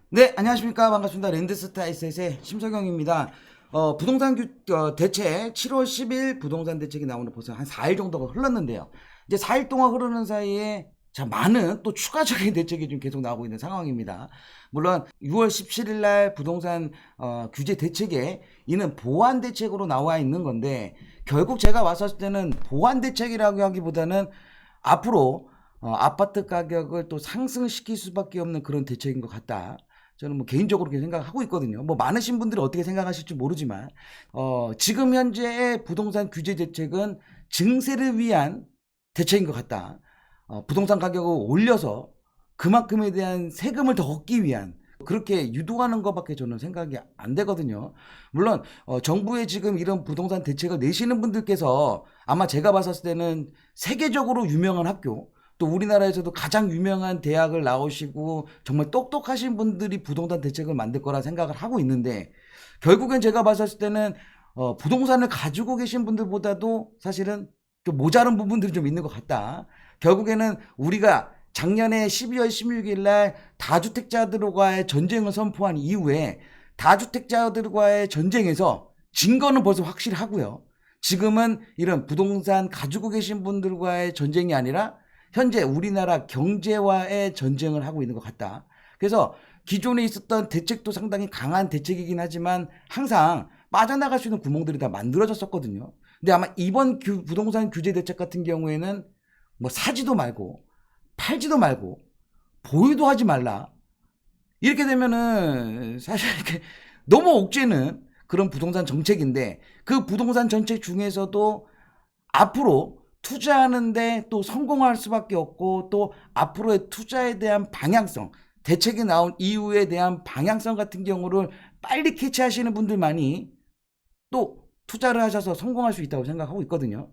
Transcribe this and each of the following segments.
네, 안녕하십니까. 반갑습니다. 랜드스타 에셋의 심석영입니다. 부동산 대책, 7월 10일 부동산 대책이 나오는 벌써 한 4일 정도가 흘렀는데요. 이제 4일 동안 흐르는 사이에 자, 많은 또 추가적인 대책이 좀 계속 나오고 있는 상황입니다. 물론 6월 17일 날 부동산 규제 대책에 이는 보완 대책으로 나와 있는 건데, 결국 제가 왔을 때는 보완 대책이라고 하기보다는 앞으로 아파트 가격을 또 상승시킬 수밖에 없는 그런 대책인 것 같다. 저는 뭐 개인적으로 그렇게 생각하고 있거든요. 뭐 많으신 분들이 어떻게 생각하실지 모르지만 지금 현재의 부동산 규제 대책은 증세를 위한 대책인 것 같다. 부동산 가격을 올려서 그만큼에 대한 세금을 더 얻기 위한 그렇게 유도하는 것밖에 저는 생각이 안 되거든요. 물론 정부의 지금 이런 부동산 대책을 내시는 분들께서 아마 제가 봤을 때는 세계적으로 유명한 학교, 또 우리나라에서도 가장 유명한 대학을 나오시고 정말 똑똑하신 분들이 부동산 대책을 만들 거라 생각을 하고 있는데, 결국엔 제가 봤을 때는 부동산을 가지고 계신 분들보다도 사실은 좀 모자른 부분들이 좀 있는 것 같다. 결국에는 우리가 작년에 12월 16일 날 다주택자들과의 전쟁을 선포한 이후에 다주택자들과의 전쟁에서 진 거는 벌써 확실하고요. 지금은 이런 부동산 가지고 계신 분들과의 전쟁이 아니라 현재 우리나라 경제와의 전쟁을 하고 있는 것 같다. 그래서 기존에 있었던 대책도 상당히 강한 대책이긴 하지만 항상 빠져나갈 수 있는 구멍들이 다 만들어졌었거든요. 근데 아마 이번 부동산 규제 대책 같은 경우에는 뭐 사지도 말고 팔지도 말고 보유도 하지 말라. 이렇게 되면은 사실 이렇게 너무 옥죄는 그런 부동산 정책인데, 그 부동산 정책 중에서도 앞으로 투자하는데 또 성공할 수밖에 없고, 또 앞으로의 투자에 대한 방향성, 대책이 나온 이후에 대한 방향성 같은 경우를 빨리 캐치하시는 분들만이 또 투자를 하셔서 성공할 수 있다고 생각하고 있거든요.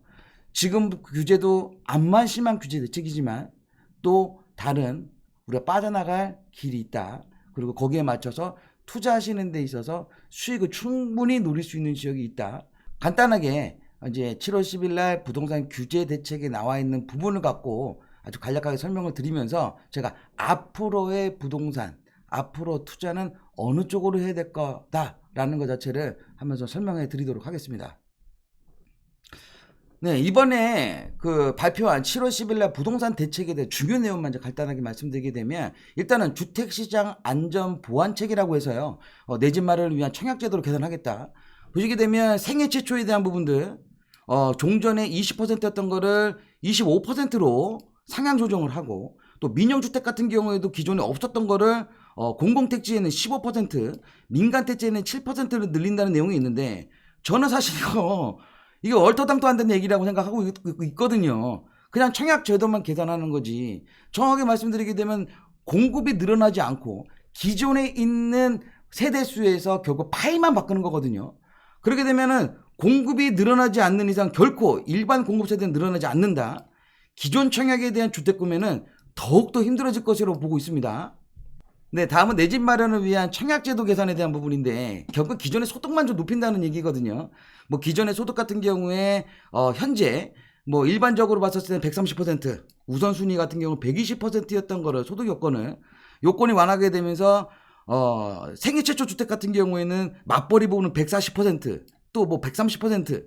지금 규제도 암만 심한 규제 대책이지만 또 다른 우리가 빠져나갈 길이 있다. 그리고 거기에 맞춰서 투자하시는 데 있어서 수익을 충분히 누릴 수 있는 지역이 있다. 간단하게 이제 7월 10일 날 부동산 규제 대책에 나와 있는 부분을 갖고 아주 간략하게 설명을 드리면서 제가 앞으로의 부동산, 앞으로 투자는 어느 쪽으로 해야 될 거다라는 것 자체를 하면서 설명해 드리도록 하겠습니다. 네, 이번에 그 발표한 7월 10일 날 부동산 대책에 대해 중요 내용만 이제 간단하게 말씀드리게 되면, 일단은 주택시장 안전 보완책이라고 해서요, 내 집 마련을 위한 청약제도를 개선하겠다. 보시게 되면 생애 최초에 대한 부분들, 종전에 20%였던 거를 25%로 상향 조정을 하고, 또 민영주택 같은 경우에도 기존에 없었던 거를 공공택지에는 15%, 민간택지에는 7%를 늘린다는 내용이 있는데, 저는 사실 이게 얼토당토 안 되는 얘기라고 생각하고 있거든요. 그냥 청약 제도만 계산하는 거지. 정확하게 말씀드리게 되면 공급이 늘어나지 않고 기존에 있는 세대수에서 결국 파이만 바꾸는 거거든요. 그렇게 되면은 공급이 늘어나지 않는 이상 결코 일반 공급 세대는 늘어나지 않는다. 기존 청약에 대한 주택 구매는 더욱더 힘들어질 것으로 보고 있습니다. 네, 다음은 내 집 마련을 위한 청약제도 계산에 대한 부분인데, 결국 기존의 소득만 좀 높인다는 얘기거든요. 뭐 기존의 소득 같은 경우에 현재 뭐 일반적으로 봤었을 때는 130%, 우선순위 같은 경우 120%였던 거를 소득 요건이 완화하게 되면서 생애 최초 주택 같은 경우에는 맞벌이 부분은 140%, 또 뭐 130%,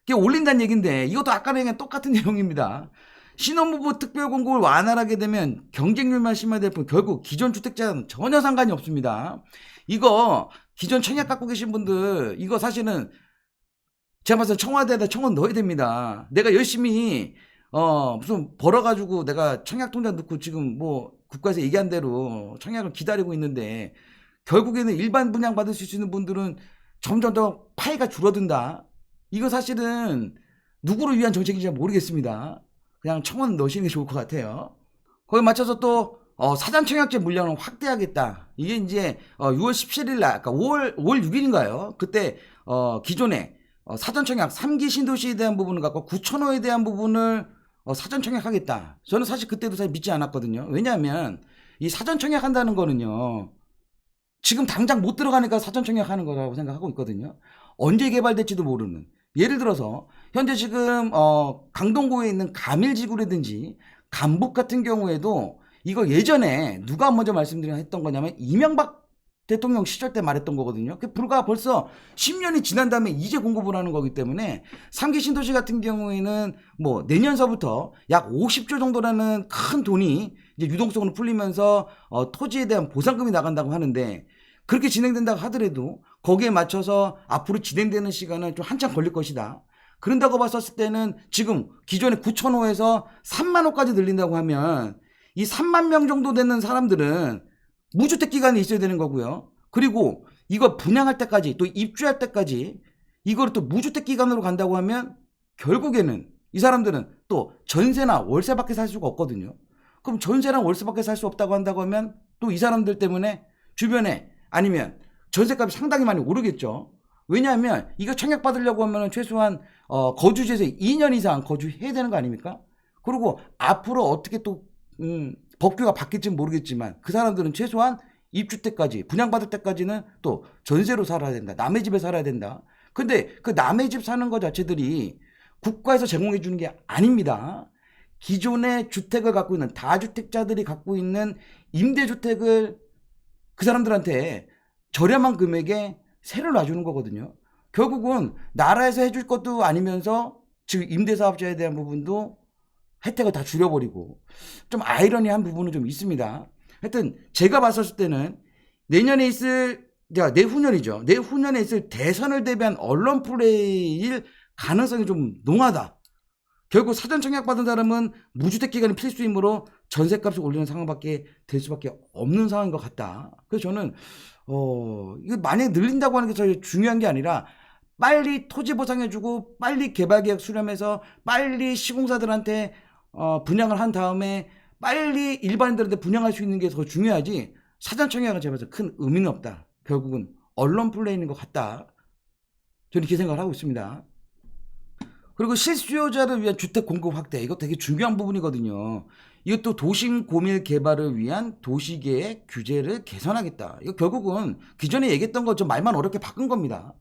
이게 올린다는 얘기인데, 이것도 아까랑 그냥 똑같은 내용입니다. 신혼부부 특별공급을 완화하게 되면 경쟁률만 심화될 뿐 결국 기존 주택자는 전혀 상관이 없습니다. 이거 기존 청약 갖고 계신 분들, 이거 사실은 제가 봤을 때 청와대에다 청원 넣어야 됩니다. 내가 열심히 무슨 벌어가지고 내가 청약 통장 넣고 지금 뭐 국가에서 얘기한 대로 청약을 기다리고 있는데, 결국에는 일반 분양 받을 수 있는 분들은 점점 더 파이가 줄어든다. 이거 사실은 누구를 위한 정책인지 모르겠습니다. 그냥 청원 넣으시는 게 좋을 것 같아요. 거기에 맞춰서 또 사전 청약제 물량을 확대하겠다. 이게 이제 6월 17일 날, 그러니까 5월 6일인가요? 그때 기존에 사전 청약 3기 신도시에 대한 부분을 갖고 9,000호에 대한 부분을 사전 청약하겠다. 저는 사실 그때도 사실 믿지 않았거든요. 왜냐하면 이 사전 청약한다는 거는요, 지금 당장 못 들어가니까 사전 청약하는 거라고 생각하고 있거든요. 언제 개발될지도 모르는. 예를 들어서 현재 지금 강동구에 있는 가밀지구라든지 간북 같은 경우에도 이거 예전에 누가 먼저 했던 거냐면 이명박 대통령 시절 때 말했던 거거든요. 불과 벌써 10년이 지난 다음에 이제 공급을 하는 거기 때문에 3기 신도시 같은 경우에는 뭐 내년서부터 약 50조 정도라는 큰 돈이 이제 유동성으로 풀리면서 토지에 대한 보상금이 나간다고 하는데, 그렇게 진행된다고 하더라도 거기에 맞춰서 앞으로 진행되는 시간은 좀 한참 걸릴 것이다. 그런다고 봤었을 때는 지금 기존에 9,000호에서 3만 호까지 늘린다고 하면 이 3만 명 정도 되는 사람들은 무주택 기간이 있어야 되는 거고요. 그리고 이거 분양할 때까지 또 입주할 때까지 이걸 또 무주택 기간으로 간다고 하면 결국에는 이 사람들은 또 전세나 월세밖에 살 수가 없거든요. 그럼 전세랑 월세밖에 살 수 없다고 한다고 하면 또 이 사람들 때문에 주변에 아니면 전세값이 상당히 많이 오르겠죠. 왜냐하면 이거 청약받으려고 하면 최소한 거주지에서 2년 이상 거주해야 되는 거 아닙니까? 그리고 앞으로 어떻게 또 법규가 바뀔지는 모르겠지만 그 사람들은 최소한 입주 때까지 분양받을 때까지는 또 전세로 살아야 된다. 남의 집에 살아야 된다. 근데 그 남의 집 사는 거 자체들이 국가에서 제공해 주는 게 아닙니다. 기존의 주택을 갖고 있는 다주택자들이 갖고 있는 임대주택을 그 사람들한테 저렴한 금액에 세를 놔주는 거거든요. 결국은 나라에서 해줄 것도 아니면서 지금 임대사업자에 대한 부분도 혜택을 다 줄여버리고 좀 아이러니한 부분은 좀 있습니다. 하여튼 제가 봤었을 때는 내년에 있을, 내후년이죠. 내후년에 있을 대선을 대비한 언론 플레이일 가능성이 좀 농하다. 결국 사전 청약 받은 사람은 무주택 기간이 필수이므로 전세값을 올리는 상황밖에 될 수밖에 없는 상황인 것 같다. 그래서 저는 이거 만약에 늘린다고 하는 게 제일 중요한 게 아니라 빨리 토지 보상해주고 빨리 개발계획 수렴해서 빨리 시공사들한테 분양을 한 다음에 빨리 일반인들한테 분양할 수 있는 게 더 중요하지, 사전 청약은 제가 봐서 큰 의미는 없다. 결국은 언론 플레이인 것 같다. 저는 이렇게 생각을 하고 있습니다. 그리고 실수요자를 위한 주택 공급 확대, 이거 되게 중요한 부분이거든요. 이것도 도심 고밀 개발을 위한 도시계획 규제를 개선하겠다. 이거 결국은 기존에 얘기했던 거 좀 말만 어렵게 바꾼 겁니다.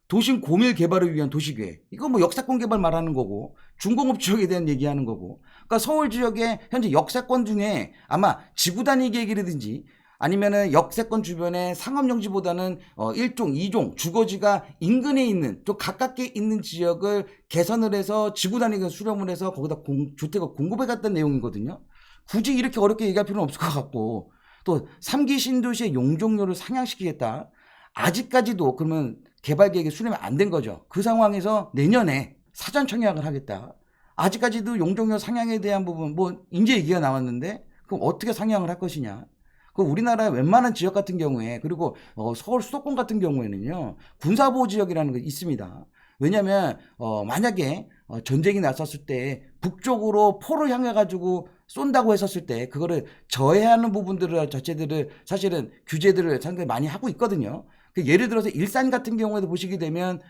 도심 고밀 개발을 위한 도시계획, 이거 뭐 역세권 개발 말하는 거고 중공업 지역에 대한 얘기하는 거고, 그러니까 서울 지역의 현재 역세권 중에 아마 지구 단위 계획이라든지 아니면은 역세권 주변의 상업용지보다는 1종, 2종 주거지가 인근에 있는 좀 가깝게 있는 지역을 개선을 해서 지구 단위가 수렴을 해서 거기다 주택을 공급해 갔던 내용이거든요. 굳이 이렇게 어렵게 얘기할 필요는 없을 것 같고, 또 3기 신도시의 용적률을 상향시키겠다. 아직까지도 그러면 개발 계획이 수렴이 안 된 거죠. 그 상황에서 내년에 사전 청약을 하겠다. 아직까지도 용적률 상향에 대한 부분 뭐 이제 얘기가 나왔는데 그럼 어떻게 상향을 할 것이냐. 그 우리나라의 웬만한 지역 같은 경우에, 그리고 서울 수도권 같은 경우에는요 군사보호 지역이라는 게 있습니다. 왜냐하면 만약에 전쟁이 났었을 때 북쪽으로 포를 향해 가지고 쏜다고 했었을 때 그거를 저해하는 부분들을 자체들을 사실은 규제들을 상당히 많이 하고 있거든요. 예를 들어서 일산 같은 경우에도 보시게 되면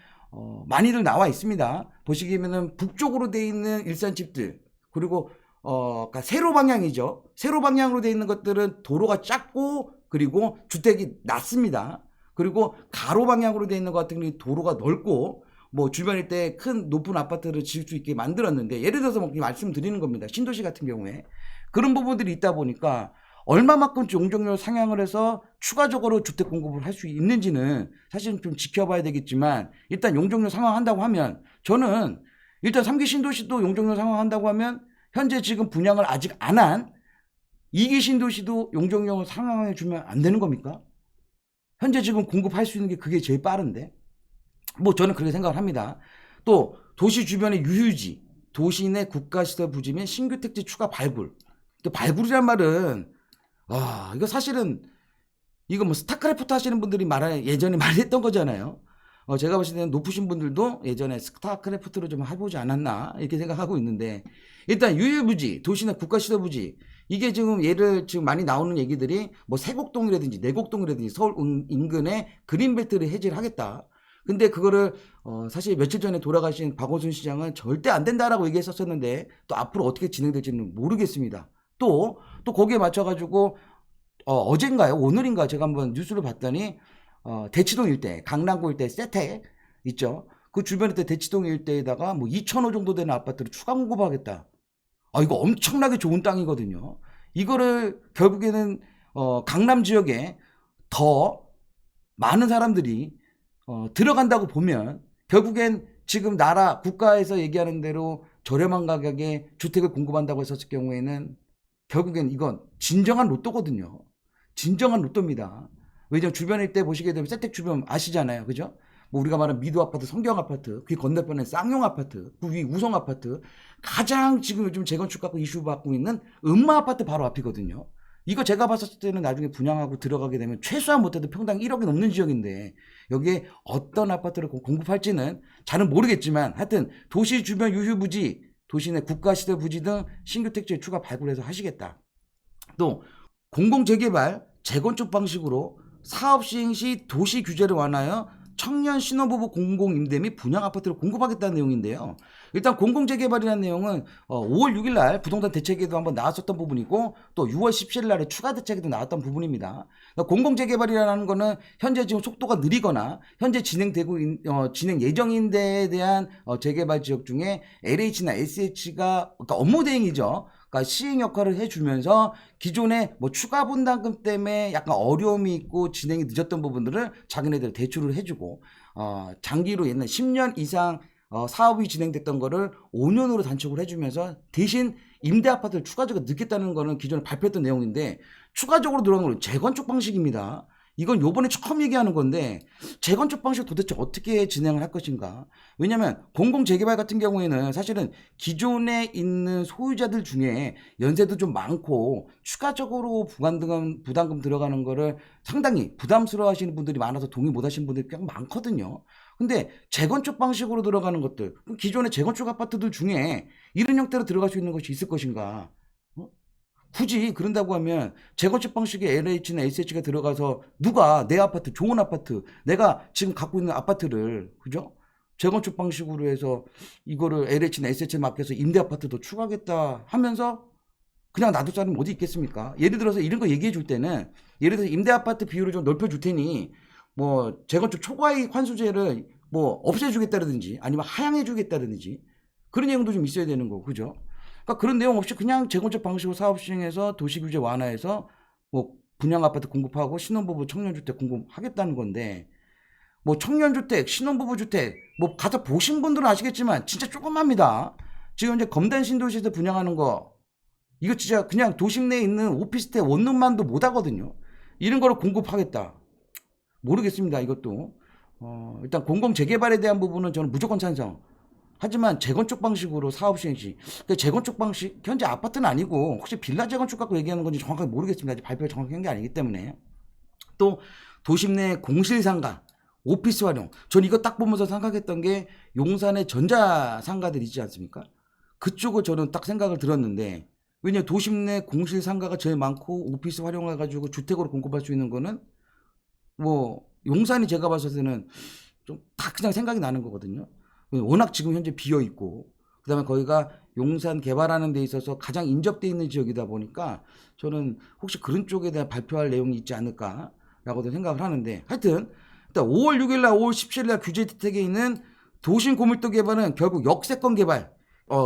많이들 나와 있습니다. 보시게 되면은 북쪽으로 돼 있는 일산 집들, 그리고 그러니까 세로 방향이죠. 세로 방향으로 돼 있는 것들은 도로가 작고 그리고 주택이 낮습니다. 그리고 가로 방향으로 돼 있는 것 같은 경우는 도로가 넓고 뭐 주변 일대에 큰 높은 아파트를 지을 수 있게 만들었는데, 예를 들어서 뭐 말씀드리는 겁니다. 신도시 같은 경우에 그런 부분들이 있다 보니까 얼마만큼 용적률 상향을 해서 추가적으로 주택 공급을 할 수 있는지는 사실은 좀 지켜봐야 되겠지만, 일단 용적률 상향한다고 하면 저는 일단 3기 신도시도 용적률 상향한다고 하면 현재 지금 분양을 아직 안 한 2기 신도시도 용적률을 상향해 주면 안 되는 겁니까? 현재 지금 공급할 수 있는 게 그게 제일 빠른데, 뭐 저는 그렇게 생각을 합니다. 또 도시 주변의 유휴지, 도시 내 국가시설 부지 및 신규 택지 추가 발굴. 또 발굴이란 말은 이거 사실은 이거 뭐 스타크래프트 하시는 분들이 예전에 말했던 거잖아요. 제가 봤을 때는 높으신 분들도 예전에 스타크래프트를 좀 해보지 않았나 이렇게 생각하고 있는데, 일단 유휴부지, 도시나 국가시설부지, 이게 지금 지금 많이 나오는 얘기들이 뭐 세곡동이라든지 내곡동이라든지 서울 인근에 그린벨트를 해제를 하겠다. 근데 그거를 사실 며칠 전에 돌아가신 박원순 시장은 절대 안 된다라고 얘기했었는데 또 앞으로 어떻게 진행될지는 모르겠습니다. 또 거기에 맞춰가지고 어젠가요? 오늘인가 제가 한번 뉴스를 봤더니 대치동 일대, 강남구 일대 세택 있죠? 그 주변에 대치동 일대에다가 뭐 2,000호 정도 되는 아파트를 추가 공급하겠다. 이거 엄청나게 좋은 땅이거든요. 이거를 결국에는 강남 지역에 더 많은 사람들이 들어간다고 보면 결국엔 지금 나라 국가에서 얘기하는 대로 저렴한 가격에 주택을 공급한다고 했었을 경우에는 결국엔 이건 진정한 로또거든요. 진정한 로또입니다. 왜냐면 주변에 이때 보시게 되면 세택 주변 아시잖아요. 그죠? 뭐 우리가 말하는 미도 아파트, 성경 아파트, 그 건너편에 쌍용 아파트, 그 위 우성 아파트, 가장 지금 요즘 재건축 갖고 이슈 받고 있는 음마 아파트 바로 앞이거든요. 이거 제가 봤을 때는 나중에 분양하고 들어가게 되면 최소한 못해도 평당 1억이 넘는 지역인데 여기에 어떤 아파트를 공급할지는 잘은 모르겠지만 하여튼 도시 주변 유휴부지, 도시 내 국가시설 부지 등 신규 택지를 추가 발굴해서 하시겠다. 또 공공재개발, 재건축 방식으로 사업 시행 시 도시 규제를 완화하여 청년 신혼부부 공공임대 및 분양 아파트를 공급하겠다는 내용인데요. 일단 공공재개발이라는 내용은 5월 6일 날 부동산 대책에도 한번 나왔었던 부분이고 또 6월 17일 날에 추가 대책에도 나왔던 부분입니다. 그러니까 공공재개발이라는 거는 현재 지금 속도가 느리거나 현재 진행되고 진행 예정인 데에 대한 재개발 지역 중에 LH나 SH가 그러니까 업무 대행이죠. 그러니까 시행 역할을 해주면서 기존에 뭐 추가 분담금 때문에 약간 어려움이 있고 진행이 늦었던 부분들을 자기네들 대출을 해주고 장기로 옛날 10년 이상 사업이 진행됐던 거를 5년으로 단축을 해주면서 대신 임대 아파트를 추가적으로 넣겠다는 거는 기존에 발표했던 내용인데 추가적으로 들어간 건 재건축 방식입니다. 이건 요번에 처음 얘기하는 건데 재건축 방식 도대체 어떻게 진행을 할 것인가. 왜냐하면 공공재개발 같은 경우에는 사실은 기존에 있는 소유자들 중에 연세도 좀 많고 추가적으로 부담금 들어가는 거를 상당히 부담스러워 하시는 분들이 많아서 동의 못 하시는 분들이 꽤 많거든요. 근데 재건축 방식으로 들어가는 것들, 기존의 재건축 아파트들 중에 이런 형태로 들어갈 수 있는 것이 있을 것인가. 굳이 그런다고 하면 재건축 방식의 LH나 SH가 들어가서 누가 내 아파트, 좋은 아파트, 내가 지금 갖고 있는 아파트를, 그죠? 재건축 방식으로 해서 이거를 LH나 SH에 맡겨서 임대 아파트도 추가하겠다 하면서 그냥 놔둘 사람이 어디 있겠습니까? 예를 들어서 이런 거 얘기해 줄 때는 예를 들어서 임대 아파트 비율을 좀 넓혀 줄 테니 뭐 재건축 초과이익 환수제를 뭐 없애주겠다든지 아니면 하향해 주겠다든지 그런 내용도 좀 있어야 되는 거고, 그죠? 그러니까 그런 내용 없이 그냥 재건축 방식으로 사업 시행해서 도시 규제 완화해서 뭐 분양 아파트 공급하고 신혼부부 청년주택 공급하겠다는 건데 뭐 청년주택, 신혼부부 주택 뭐 가서 보신 분들은 아시겠지만 진짜 조그맣니다. 지금 이제 검단 신도시에서 분양하는 거 이거 진짜 그냥 도심 내에 있는 오피스텔 원룸만도 못 하거든요. 이런 거를 공급하겠다. 모르겠습니다. 이것도 일단 공공재개발에 대한 부분은 저는 무조건 찬성. 하지만 재건축 방식으로 사업 시행 시 재건축 방식 현재 아파트는 아니고 혹시 빌라 재건축 갖고 얘기하는 건지 정확하게 모르겠습니다. 아직 발표가 정확히 한 게 아니기 때문에. 또 도심 내 공실상가 오피스 활용, 전 이거 딱 보면서 생각했던 게 용산의 전자상가들 있지 않습니까? 그쪽을 저는 딱 생각을 들었는데 왜냐 도심 내 공실상가가 제일 많고 오피스 활용해가지고 주택으로 공급할 수 있는 거는 뭐 용산이 제가 봤을 때는 좀 딱 그냥 생각이 나는 거거든요. 워낙 지금 현재 비어 있고 그다음에 거기가 용산 개발하는 데 있어서 가장 인접돼 있는 지역이다 보니까 저는 혹시 그런 쪽에 대한 발표할 내용이 있지 않을까라고도 생각을 하는데 하여튼 일단 5월 6일 날 5월 17일 날 규제 대책에 있는 도심 고밀도 개발은 결국 역세권 개발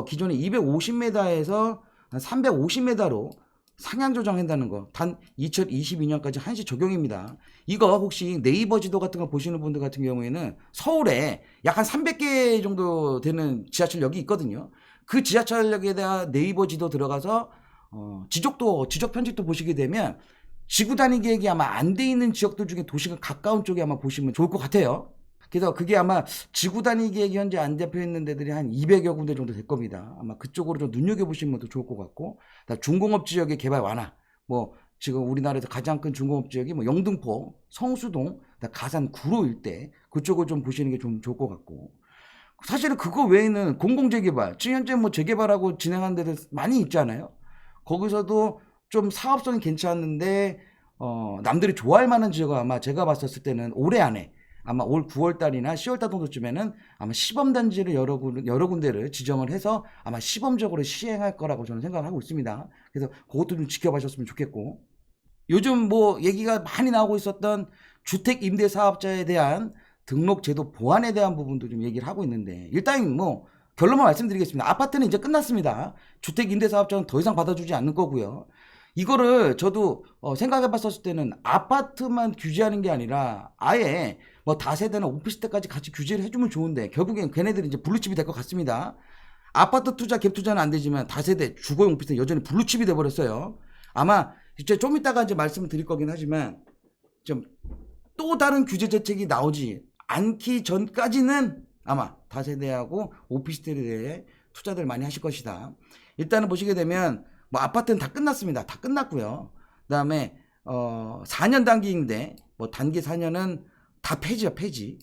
기존에 250m에서 한 350m로 상향 조정한다는 거. 단 2022년까지 한시 적용입니다. 이거 혹시 네이버 지도 같은 거 보시는 분들 같은 경우에는 서울에 약 한 300개 정도 되는 지하철역이 있거든요. 그 지하철역에다가 네이버 지도 들어가서 지적 편집도 보시게 되면 지구 단위 계획이 아마 안 돼 있는 지역들 중에 도시가 가까운 쪽에 아마 보시면 좋을 것 같아요. 그래서 그게 아마 지구 단위 계획이 현재 안 잡혀 있는 데들이 한 200여 군데 정도 될 겁니다. 아마 그쪽으로 좀 눈여겨보시면 더 좋을 것 같고, 중공업 지역의 개발 완화, 뭐 지금 우리나라에서 가장 큰 중공업 지역이 뭐 영등포, 성수동, 가산 구로 일대 그쪽을 좀 보시는 게 좀 좋을 것 같고, 사실은 그거 외에는 공공재개발, 지금 현재 뭐 재개발하고 진행하는 데들 많이 있잖아요. 거기서도 좀 사업성이 괜찮은데 남들이 좋아할 만한 지역은 아마 제가 봤었을 때는 올해 안에 아마 올 9월 달이나 10월 달 정도쯤에는 아마 시범 단지를 여러 군데를 지정을 해서 아마 시범적으로 시행할 거라고 저는 생각을 하고 있습니다. 그래서 그것도 좀 지켜봐셨으면 좋겠고, 요즘 뭐 얘기가 많이 나오고 있었던 주택 임대 사업자에 대한 등록 제도 보완에 대한 부분도 좀 얘기를 하고 있는데, 일단 뭐 결론만 말씀드리겠습니다. 아파트는 이제 끝났습니다. 주택 임대 사업자는 더 이상 받아주지 않는 거고요. 이거를 저도 생각해 봤었을 때는 아파트만 규제하는 게 아니라 아예 뭐 다세대나 오피스텔까지 같이 규제를 해주면 좋은데 결국엔 걔네들이 이제 블루칩이 될 것 같습니다. 아파트 투자, 갭 투자는 안 되지만 다세대 주거용 오피스텔 여전히 블루칩이 돼버렸어요. 아마 이제 좀 이따가 이제 말씀을 드릴 거긴 하지만 좀 또 다른 규제 정책이 나오지 않기 전까지는 아마 다세대하고 오피스텔에 대해 투자들 많이 하실 것이다. 일단은 보시게 되면 뭐 아파트는 다 끝났습니다. 다 끝났고요. 그다음에 4년 단기 임대, 뭐 단기 4년은 다 폐지야, 폐지.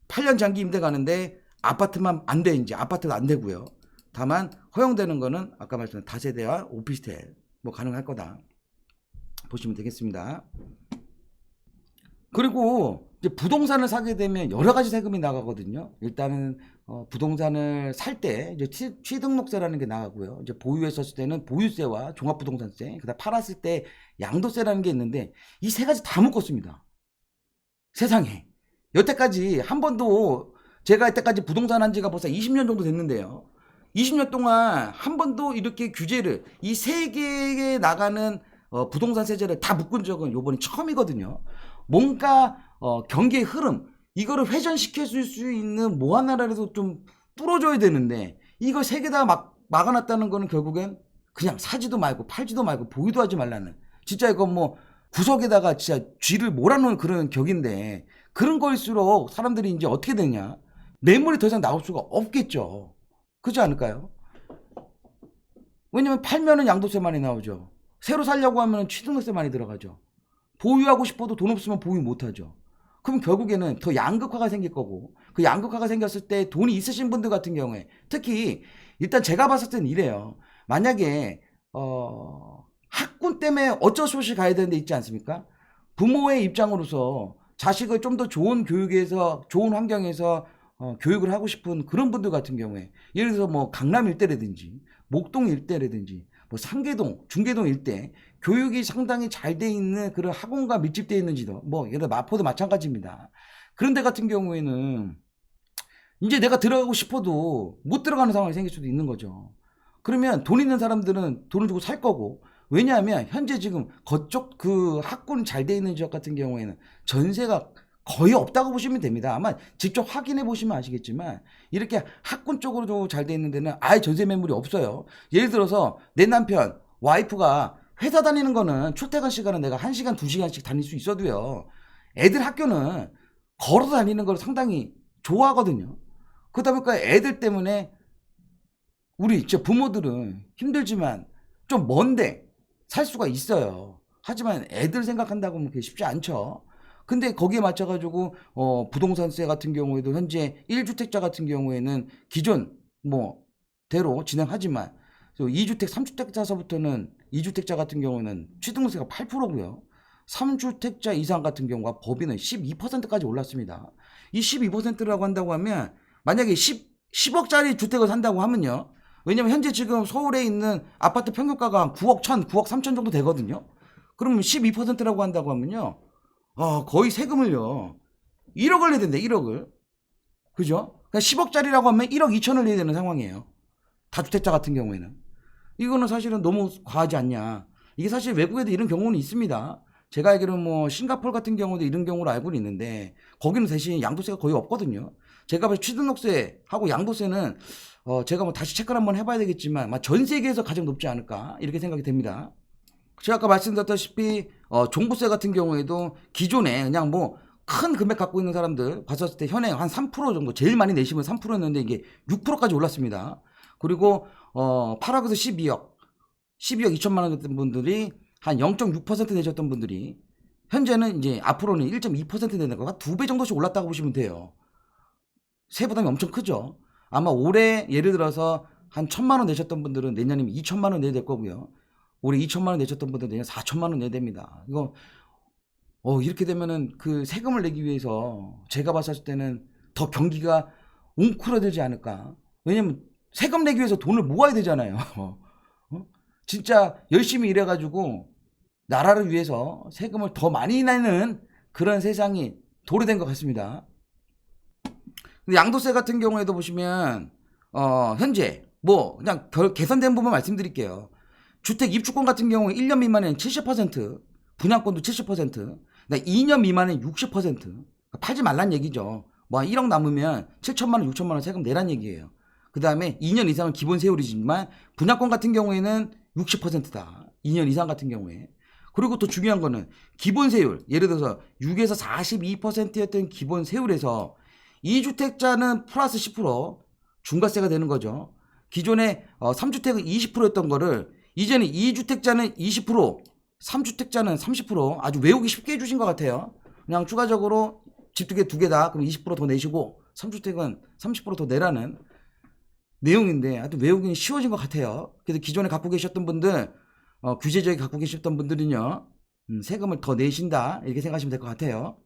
8년 장기 임대 가는데 아파트만 안 돼, 이제 아파트도 안 되고요. 다만 허용되는 거는 아까 말씀드린 다세대와 오피스텔 뭐 가능할 거다 보시면 되겠습니다. 그리고 이제 부동산을 사게 되면 여러 가지 세금이 나가거든요. 일단은 부동산을 살 때 이제 취등록세라는 게 나가고요. 이제 보유했었을 때는 보유세와 종합부동산세, 그다음 팔았을 때 양도세라는 게 있는데 이 세 가지 다 묶었습니다. 세상에 여태까지 한 번도 제가 이때까지 부동산 한 지가 벌써 20년 정도 됐는데요. 20년 동안 한 번도 이렇게 규제를 이 세 개에 나가는 부동산 세제를 다 묶은 적은 요번이 처음이거든요. 뭔가 경기의 흐름 이거를 회전시킬 수 있는 뭐 하나라도 좀 뚫어줘야 되는데 이거 세 개 다 막아놨다는 거는 결국엔 그냥 사지도 말고 팔지도 말고 보유도 하지 말라는 진짜 이거 뭐 구석에다가 진짜 쥐를 몰아놓은 그런 격인데 그런 거일수록 사람들이 이제 어떻게 되냐 매물이 더 이상 나올 수가 없겠죠. 그렇지 않을까요? 왜냐면 팔면은 양도세 많이 나오죠. 새로 살려고 하면 취등록세 많이 들어가죠. 보유하고 싶어도 돈 없으면 보유 못하죠. 그럼 결국에는 더 양극화가 생길 거고 그 양극화가 생겼을 때 돈이 있으신 분들 같은 경우에 특히 일단 제가 봤을 때는 이래요. 만약에 학군 때문에 어쩔 수 없이 가야 되는 데 있지 않습니까? 부모의 입장으로서 자식을 좀 더 좋은 교육에서 좋은 환경에서 교육을 하고 싶은 그런 분들 같은 경우에 예를 들어서 뭐 강남 일대라든지 목동 일대라든지 뭐 상계동, 중계동 일대 교육이 상당히 잘 돼 있는 그런 학원과 밀집되어 있는지도 뭐 예를 들어 마포도 마찬가지입니다. 그런 데 같은 경우에는 이제 내가 들어가고 싶어도 못 들어가는 상황이 생길 수도 있는 거죠. 그러면 돈 있는 사람들은 돈을 주고 살 거고 왜냐하면 현재 지금 그쪽 그 학군 잘 돼 있는 지역 같은 경우에는 전세가 거의 없다고 보시면 됩니다. 아마 직접 확인해 보시면 아시겠지만 이렇게 학군 쪽으로 잘 돼 있는 데는 아예 전세 매물이 없어요. 예를 들어서 내 남편 와이프가 회사 다니는 거는 출퇴근 시간은 내가 1시간 2시간씩 다닐 수 있어도요. 애들 학교는 걸어 다니는 걸 상당히 좋아하거든요. 그러다 보니까 애들 때문에 우리 제 부모들은 힘들지만 좀 먼데 살 수가 있어요. 하지만 애들 생각한다고 하면 그게 쉽지 않죠. 근데 거기에 맞춰가지고 부동산세 같은 경우에도 현재 1주택자 같은 경우에는 기존 뭐 대로 진행하지만 2주택, 3주택자서부터는 2주택자 같은 경우는 취등록세가 8%고요. 3주택자 이상 같은 경우가 법인은 12%까지 올랐습니다. 이 12%라고 한다고 하면 만약에 10억짜리 주택을 산다고 하면요. 왜냐면 현재 지금 서울에 있는 아파트 평균가가 한 9억 1천, 9억 3천 정도 되거든요. 그러면 12%라고 한다고 하면요. 거의 세금을요. 1억을 내야 된대, 1억을. 그죠? 그러니까 10억짜리라고 하면 1억 2천을 내야 되는 상황이에요. 다주택자 같은 경우에는. 이거는 사실은 너무 과하지 않냐. 이게 사실 외국에도 이런 경우는 있습니다. 제가 알기로는 뭐 싱가포르 같은 경우도 이런 경우를 알고는 있는데 거기는 대신 양도세가 거의 없거든요. 제가 봐서 취등록세하고 양도세는 제가 뭐 다시 체크를 한번 해봐야 되겠지만 전 세계에서 가장 높지 않을까 이렇게 생각이 됩니다. 제가 아까 말씀드렸다시피 종부세 같은 경우에도 기존에 그냥 뭐 큰 금액 갖고 있는 사람들 봤었을 때 현행 한 3% 정도 제일 많이 내시면 3%였는데 이게 6%까지 올랐습니다. 그리고 8억에서 12억 2천만 원 됐던 분들이 한 0.6% 내셨던 분들이 현재는 이제 앞으로는 1.2% 내는 거가 2배 정도씩 올랐다고 보시면 돼요. 세부담이 엄청 크죠. 아마 올해 예를 들어서 한 1,000만 원 내셨던 분들은 내년이면 2천만 원 내야 될 거고요. 올해 2천만 원 내셨던 분들은 내년 4천만 원 내야 됩니다. 이거 이렇게 되면은 그 세금을 내기 위해서 제가 봤을 때는 더 경기가 웅크러들지 않을까. 왜냐면 세금 내기 위해서 돈을 모아야 되잖아요. 진짜 열심히 일해가지고 나라를 위해서 세금을 더 많이 내는 그런 세상이 도래된 것 같습니다. 근데 양도세 같은 경우에도 보시면 현재 뭐 그냥 개선된 부분 말씀드릴게요. 주택 입주권 같은 경우에 1년 미만에는 70%, 분양권도 70%, 2년 미만에는 60%. 팔지 말란 얘기죠. 뭐 1억 남으면 7천만 원, 6천만 원 세금 내란 얘기예요. 그 다음에 2년 이상은 기본 세율이지만 분양권 같은 경우에는 60%다. 2년 이상 같은 경우에. 그리고 또 중요한 거는 기본 세율. 예를 들어서 6에서 42%였던 기본 세율에서 2주택자는 플러스 10% 중과세가 되는 거죠. 기존에 3주택은 20%였던 거를 이제는 2주택자는 20%, 3주택자는 30% 아주 외우기 쉽게 해주신 것 같아요. 그냥 추가적으로 집 두 개 다 그럼 20% 더 내시고 3주택은 30% 더 내라는 내용인데 아주 외우기는 쉬워진 것 같아요. 그래서 기존에 갖고 계셨던 분들 규제지역에 갖고 계셨던 분들은요 세금을 더 내신다 이렇게 생각하시면 될 것 같아요.